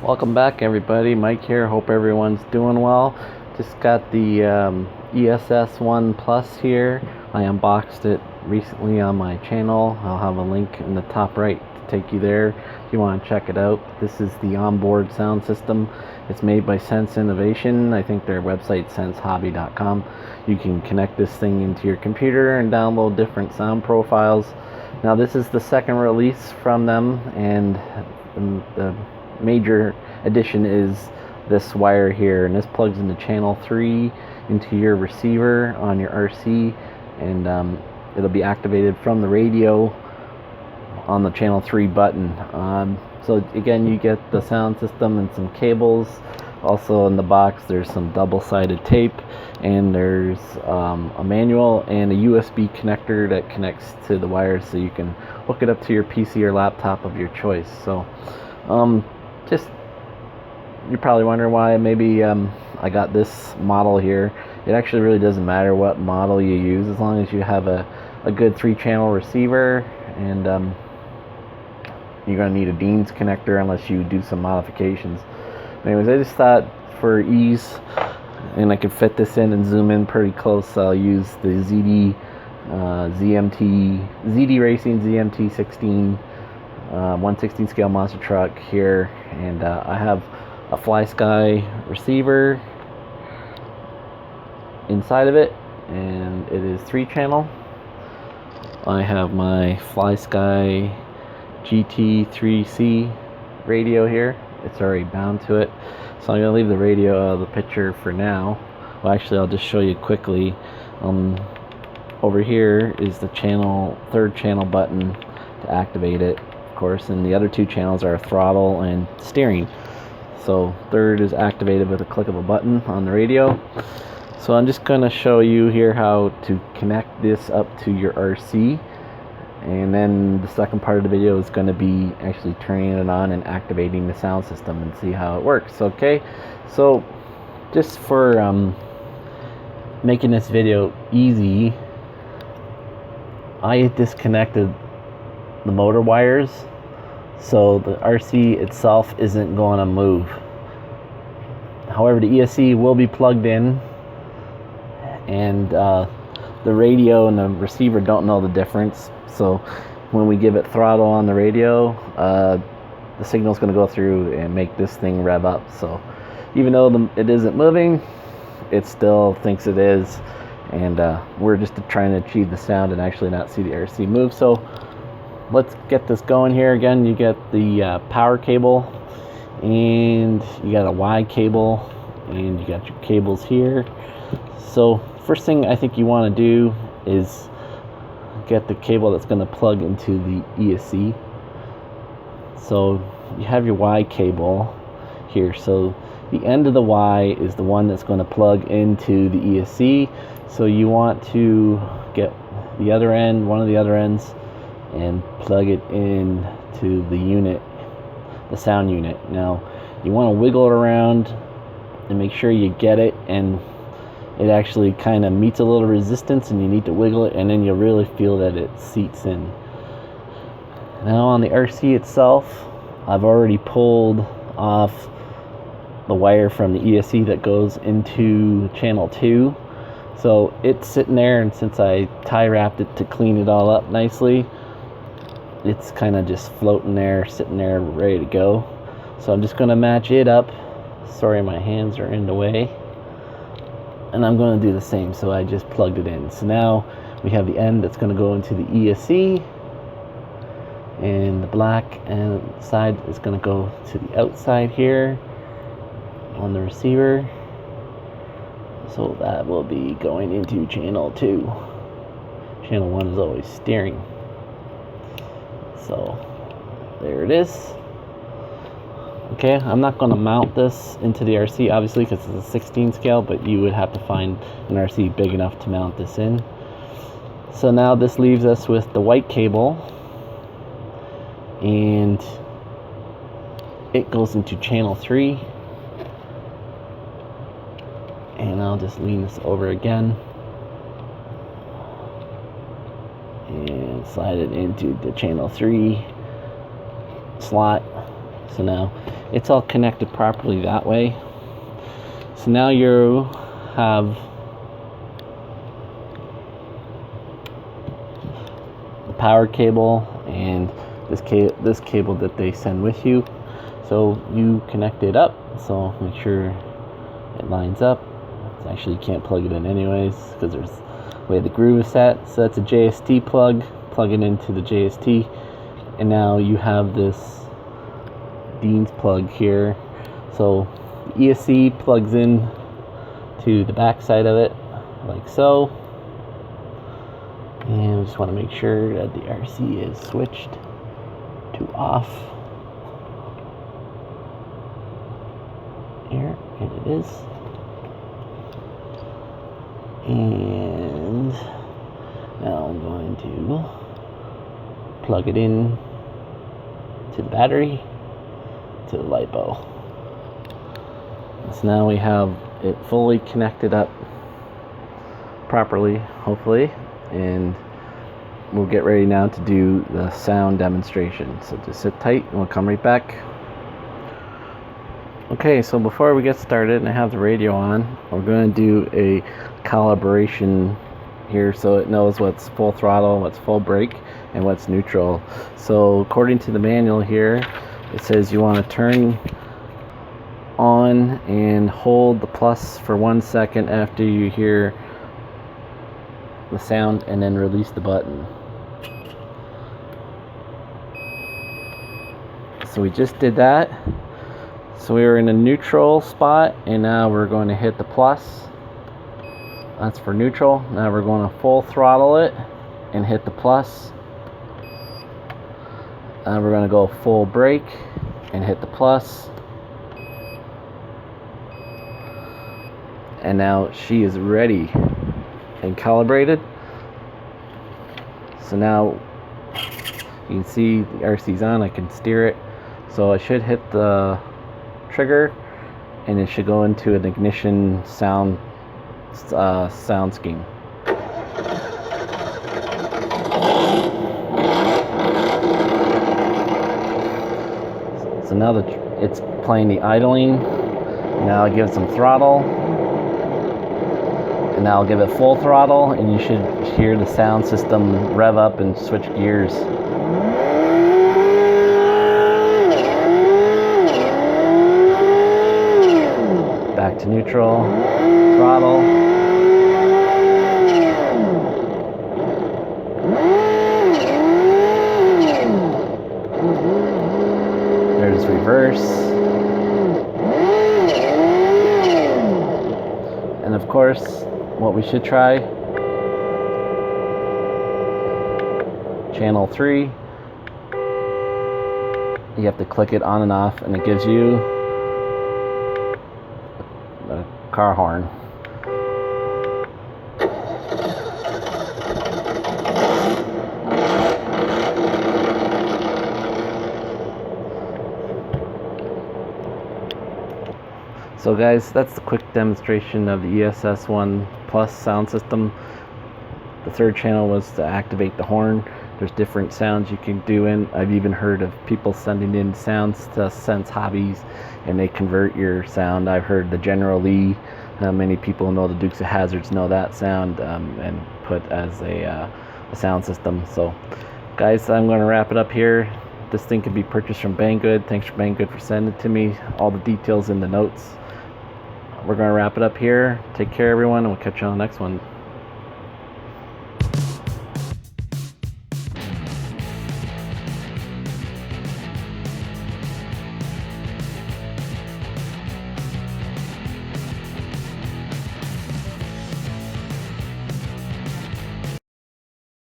Welcome back, everybody. Mike here. Hope everyone's doing well. Just got the ESS 1 Plus here. I unboxed it recently on my channel. I'll have a link in the top right to take you there if you want to check it out. This is the onboard sound system. It's made by Sense Innovation. I think their website sensehobby.com. You can connect this thing into your computer and download different sound profiles. Now this is the second release from them, and the major addition is this wire here, and this plugs into channel 3 into your receiver on your RC, and it'll be activated from the radio on the channel 3 button. So again, you get the sound system and some cables. Also in the box there's some double-sided tape, and there's a manual and a USB connector that connects to the wires, so you can hook it up to your PC or laptop of your choice. So just, you're probably wondering why maybe I got this model here. It actually really doesn't matter what model you use, as long as you have a good 3-channel receiver, and you're going to need a Dean's connector unless you do some modifications. Anyways, I just thought for ease, and I could fit this in and zoom in pretty close, I'll use the ZD Racing ZMT 16 1/16 scale monster truck here, and I have a FlySky receiver inside of it, and it is 3-channel. I have my FlySky GT3C radio here. It's already bound to it, so I'm going to leave the radio out of the picture for now. Well, actually, I'll just show you quickly. Over here is the third channel button to activate it, of course, and the other 2 channels are throttle and steering. So third is activated with a click of a button on the radio. So I'm just going to show you here how to connect this up to your RC, and then the second part of the video is going to be actually turning it on and activating the sound system and see how it works. Okay, so just for making this video easy, I disconnected the motor wires, so the RC itself isn't going to move. However, the ESC will be plugged in, and the radio and the receiver don't know the difference. So when we give it throttle on the radio, the signal is going to go through and make this thing rev up. So even though it isn't moving, it still thinks it is, and we're just trying to achieve the sound and actually not see the RC move. So let's get this going here. Again, you get the power cable, and you got a Y cable, and you got your cables here. So first thing I think you want to do is get the cable that's going to plug into the ESC. So you have your Y cable here, so the end of the Y is the one that's going to plug into the ESC. So you want to get the other end, one of the other ends, and plug it in to the unit, the sound unit. Now you want to wiggle it around and make sure you get it, and it actually kind of meets a little resistance, and you need to wiggle it, and then you'll really feel that it seats in. Now on the RC itself, I've already pulled off the wire from the ESC that goes into channel 2. So it's sitting there, and since I tie wrapped it to clean it all up nicely, it's kind of just floating there, sitting there, ready to go. So I'm just going to match it up. Sorry, my hands are in the way. And I'm going to do the same, so I just plugged it in. So now we have the end that's going to go into the ESC, and the black and side is going to go to the outside here on the receiver. So that will be going into channel 2. Channel 1 is always steering. So there it is. Okay, I'm not going to mount this into the RC, obviously, because it's a 16 scale, but you would have to find an RC big enough to mount this in. So now this leaves us with the white cable, and it goes into channel 3. And I'll just lean this over again and slide it into the channel 3 slot. So now it's all connected properly that way. So now you have the power cable and this cable that they send with you. So you connect it up, so make sure it lines up. Actually, you can't plug it in anyways because there's the way the groove is set. So that's a JST plug it into the JST, and now you have this Dean's plug here. So the ESC plugs in to the back side of it like so, and we just want to make sure that the RC is switched to off here, and it is. And now I'm going to plug it in to the battery, to the LiPo. So now we have it fully connected up properly, hopefully, and we'll get ready now to do the sound demonstration. So just sit tight and we'll come right back. Okay, so before we get started and I have the radio on, we're going to do a calibration here so it knows what's full throttle, what's full brake, and what's neutral. So according to the manual here, it says you want to turn on and hold the plus for 1 second after you hear the sound, and then release the button. So we just did that. So we were in a neutral spot, and now we're going to hit the plus. That's for neutral. Now we're going to full throttle it and hit the plus. Now we're going to go full brake and hit the plus. And now she is ready and calibrated. So now you can see the RC's on. I can steer it. So I should hit the trigger and it should go into an ignition sound scheme. So now that it's playing the idling, now I give it some throttle, and now I'll give it full throttle, and you should hear the sound system rev up and switch gears. Back to neutral, throttle. There's reverse. And of course, what we should try, channel 3. You have to click it on and off, and it gives you the car horn. So guys, that's the quick demonstration of the ESS 1 Plus sound system. The third channel was to activate the horn. There's different sounds you can do in. I've even heard of people sending in sounds to Sense Hobbies and they convert your sound. I've heard the General Lee, many people know the Dukes of Hazzards know that sound, and put as a sound system. So guys, I'm going to wrap it up here. This thing can be purchased from Banggood. Thanks for Banggood for sending it to me. All the details in the notes. We're going to wrap it up here. Take care everyone, and we'll catch you on the next one.